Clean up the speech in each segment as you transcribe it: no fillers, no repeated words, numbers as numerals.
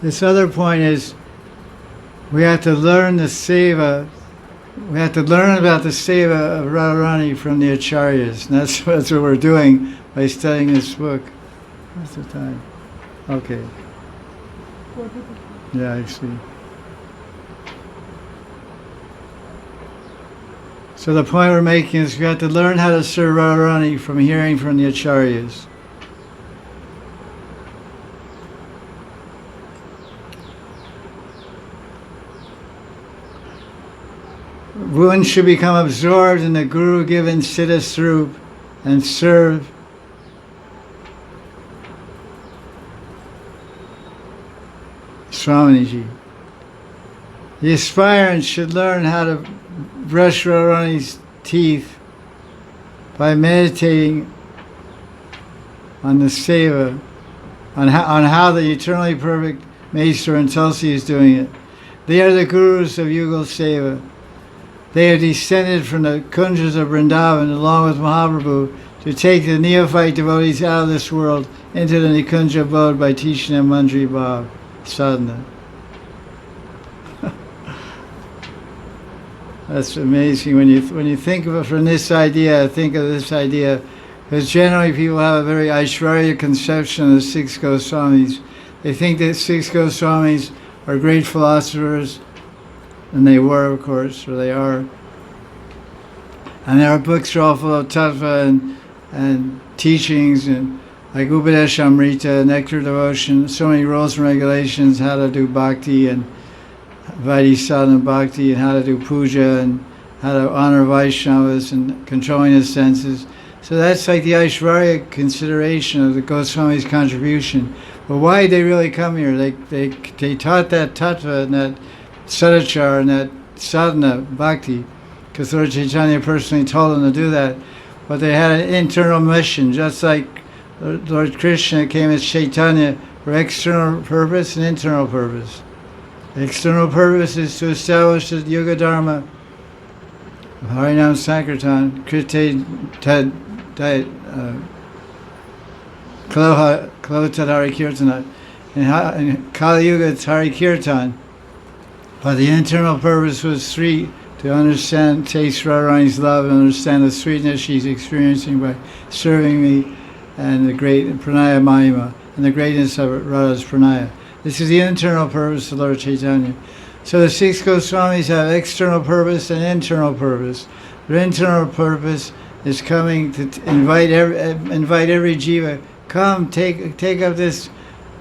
This other point is we have to learn the seva. We have to learn about the seva of Radharani from the acharyas. And that's what we're doing by studying this book. What's the time? Okay. Yeah, I see. So the point we're making is we have to learn how to serve Radharani from hearing from the acharyas. One should become absorbed in the Guru-given Siddha Swarup and serve Swamiji. The aspirant should learn how to brush Radharani's teeth by meditating on the seva, on how the eternally perfect Maestro and Tulsi is doing it. They are the gurus of Yugal Seva. They have descended from the kunjas of Vrindavan along with Mahaprabhu to take the neophyte devotees out of this world into the Nikunja abode by teaching them Manjari Bhav sadhana. That's amazing when you think of it from this idea. Think of this idea, because generally people have a very Aishwarya conception of the six Goswamis. They think that six Goswamis are great philosophers, and they were, of course, or they are. And their books are all full of tattva and teachings, and like Upadeshamrita, Nectar Devotion, so many rules and regulations, how to do bhakti and Vaidhi sadhana bhakti, and how to do puja, and how to honor Vaishnavas, and controlling the senses. So that's like the Aishwarya consideration of the Goswami's contribution. But why did they really come here? They taught that tattva and that sadachar and that sadhana bhakti, because Lord Chaitanya personally told them to do that. But they had an internal mission, just like Lord Krishna came as Chaitanya for external purpose and internal purpose. The external purpose is to establish the Yuga Dharma of Harinam Sankirtan, Krite Kalotad Hari Kirtana. In Kali Yuga it's Hari Kirtan. But the internal purpose was three: to understand, taste Radharani's love, and understand the sweetness she's experiencing by serving me, and the great Pranaya Mahima, and the greatness of Radha's Pranaya. This is the internal purpose of Lord Chaitanya. So the six Goswamis have external purpose and internal purpose. Their internal purpose is coming to invite every jiva, come, take up this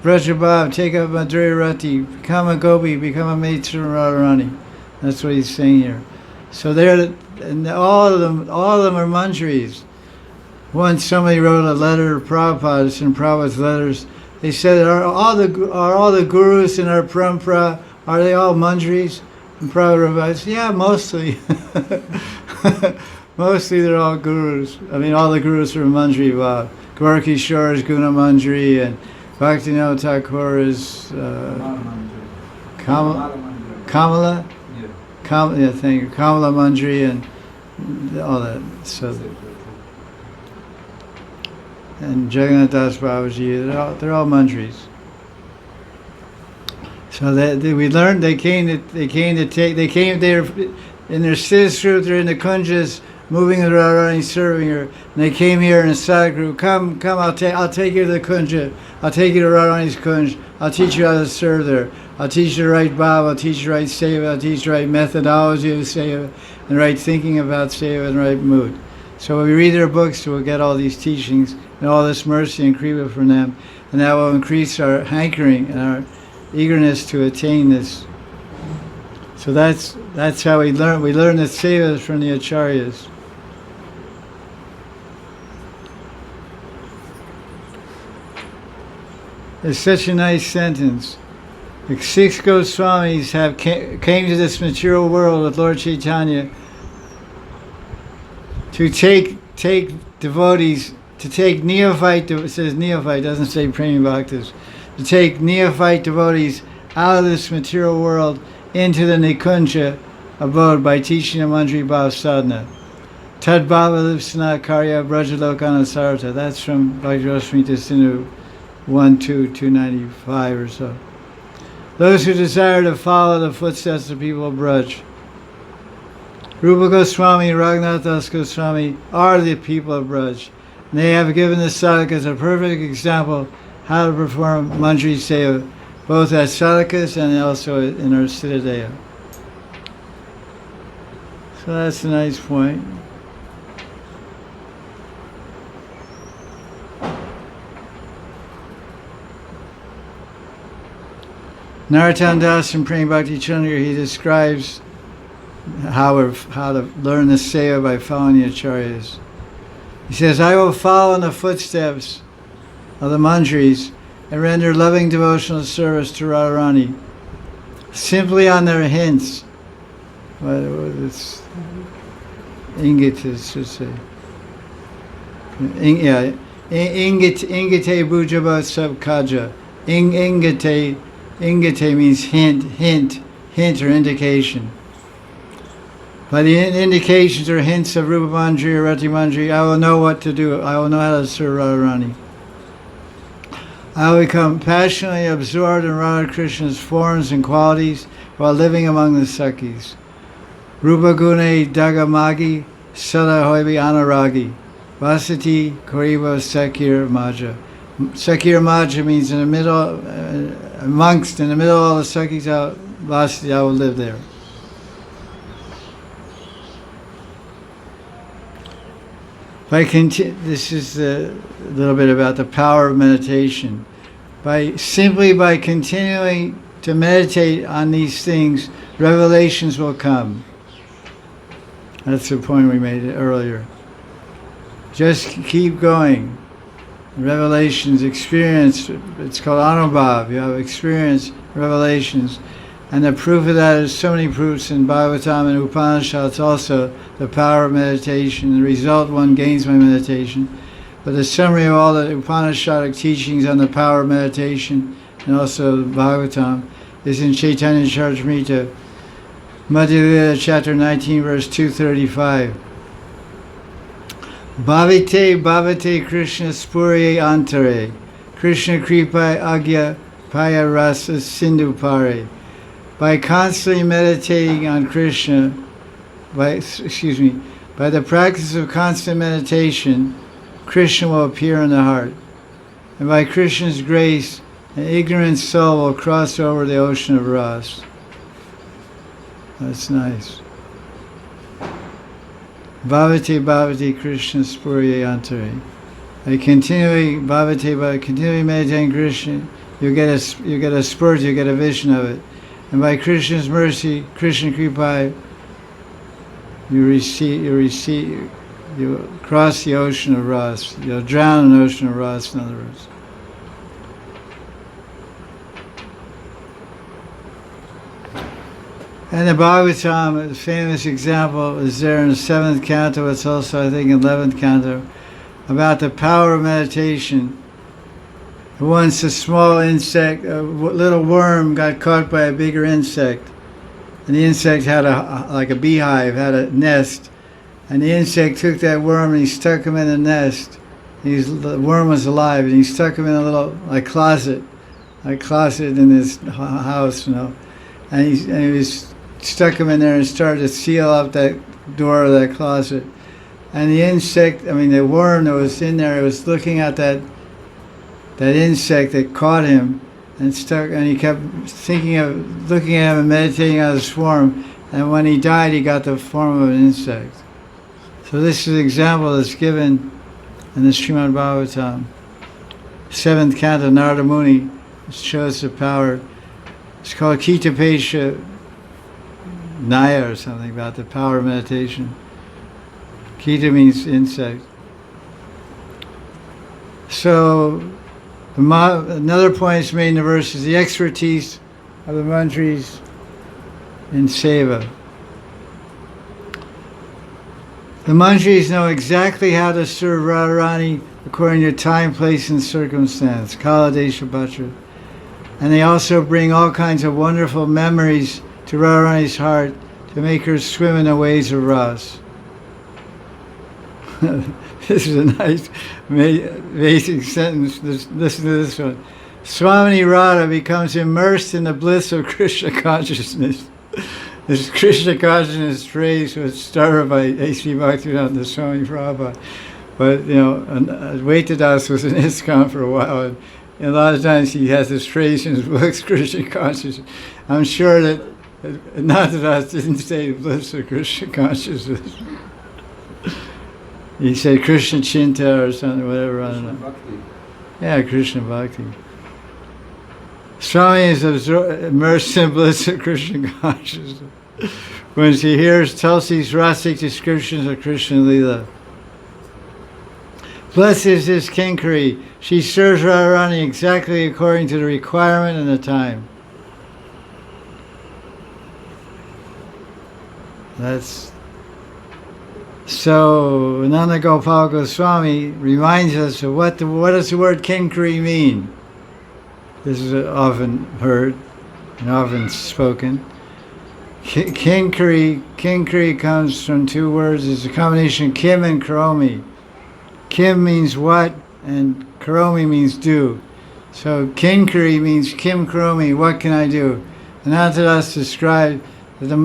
Vrajabhav, take up Madhurya Rati, become a gopi, become a matron Radharani. That's what he's saying here. So and all of them are manjaris. Once somebody wrote a letter to Prabhupada, it's in Prabhupada's letters. They said, are all the gurus in our parampara, are they all manjaris? And Prabhupada said, yeah, mostly. Mostly they're all gurus. I mean, all the gurus are manjari bhav. Gaurkishore is Guna Manjari, and Bhaktivinoda Thakur is Kamala? Yeah, thank you. Kamala Manjari and all that. So, and Jagannath Das Babaji, they're all manjaris. So we learned they came in their Siddha, they're in the kunjas, moving the Radharani, serving her. And they came here in a sadhguru. Come, I'll take you to the kunja. I'll take you to Radharani's kunj. I'll teach you how to serve there. I'll teach you the right bhav. I'll teach you the right seva. I'll teach you the right methodology of seva, and right thinking about seva, and right mood. So when we read their books, we'll get all these teachings and all this mercy and kripa from them, and that will increase our hankering and our eagerness to attain this. So that's how we learn. We learn the sevas from the acharyas. It's such a nice sentence. The six Goswamis came to this material world with Lord Chaitanya to take devotees, to take neophyte, it says neophyte, doesn't say premi bhaktas, to take neophyte devotees out of this material world into the Nikunja abode by teaching them Manjari Bhav sadhana. Tad Bhava Lipsana Karya Brajalokana Sarata. That's from Bhakti Rasamrita Sindhu 1, 2, 295 or so. those who desire to follow the footsteps of people of Braj. Rupa Goswami and Raghunath Das Goswami are the people of Braj. And they have given the sadhakas a perfect example how to perform Manjari Seva, both as sadhakas and also in our Siddhadeha. So that's a nice point. Narottam Das in Prem Bhakti Chandra, he describes how to learn the Seva by following the Acharyas. He says, I will follow in the footsteps of the Manjaris and render loving devotional service to Radharani, simply on their hints. It's Ingit, should say. Ingite bujaba sab kaja. Ingite means hint or indication. By the indications or hints of Rupa Manjari or Rati Manjari, I will know what to do. I will know how to serve Radharani. I will become passionately absorbed in Radha Krishna's forms and qualities while living among the Sakhis. Rupa Gune Dagamagi Sada Hoibi Anuragi Vasati Koriva Sakir Maja. Sakir Maja means in the middle, amongst, in the middle of all the Sakhis, Vasati, I will live there. This is a little bit about the power of meditation. Simply by continuing to meditate on these things, revelations will come. That's the point we made earlier. Just keep going. Revelations, experience, it's called Anubhav. You have experience, revelations. And the proof of that is so many proofs in Bhagavatam and Upanishads also, the power of meditation, the result one gains by meditation. But the summary of all the Upanishadic teachings on the power of meditation and also Bhagavatam is in Chaitanya Charitamrita, Madhya Lila, chapter 19, verse 235. Bhavate Krishna Spurye Antare, Krishna Kripai Agya Paya Rasa Sindhu Pare. By constantly meditating on Krishna, by the practice of constant meditation, Krishna will appear in the heart. And by Krishna's grace, an ignorant soul will cross over the ocean of Rasa. That's nice. Bhavati Krishna Spurye Antare. By continually meditating Krishna, you get a spurt, you get a vision of it. And by Krishna's mercy, Krishna Kripai, you cross the ocean of Rasa. You'll drown in the ocean of Rasa, in other words. And the Bhagavatam, a famous example, is there in the 7th canto. It's also, I think, in 11th canto, about the power of meditation. Once a small insect, a little worm, got caught by a bigger insect. And the insect had like a beehive, had a nest. And the insect took that worm and he stuck him in the nest. The worm was alive, and he stuck him in a little closet in his house, you know. And he was stuck him in there and started to seal up that door of that closet. And the worm that was in there, was looking at that insect that caught him and stuck, and he kept looking at him and meditating on his form. And when he died, he got the form of an insect. So this is an example that's given in the Srimad Bhagavatam. 7th canto, Narada Muni shows the power. It's called Kitapesha Naya or something, about the power of meditation. Kita means insect. So another point is made in the verse is the expertise of the Manjaris in Seva. The Manjaris know exactly how to serve Radharani according to time, place, and circumstance, Kala Desha Patra. And they also bring all kinds of wonderful memories to Radharani's heart to make her swim in the waves of Rasa. This is a nice, amazing sentence. Listen to this one. Swami Radha becomes immersed in the bliss of Krishna consciousness. This Krishna consciousness phrase was started by A.C. Bhaktivedanta Swami Prabhupada. But, Vaitadas was in ISKCON for a while, and a lot of times he has this phrase in his books, Krishna consciousness. I'm sure that Nadadas didn't say bliss of Krishna consciousness. He said Krishna Chinta or something, whatever, I don't know. Bhakti. Yeah, Krishna Bhakti. Swami is immersed in bliss of Krishna consciousness when she hears Tulsi's rasic descriptions of Krishna Lila. Blessed is this Kinkari. She serves Radharani exactly according to the requirement and the time. That's so. Nanda Gopal Goswami reminds us of what does the word Kinkari mean. This is often heard and often spoken. Kinkari comes from two words. It's a combination of Kim and Karomi. Kim means what, and Karomi means do. So Kinkari means Kim Karomi, what can I do? And Anantadas described the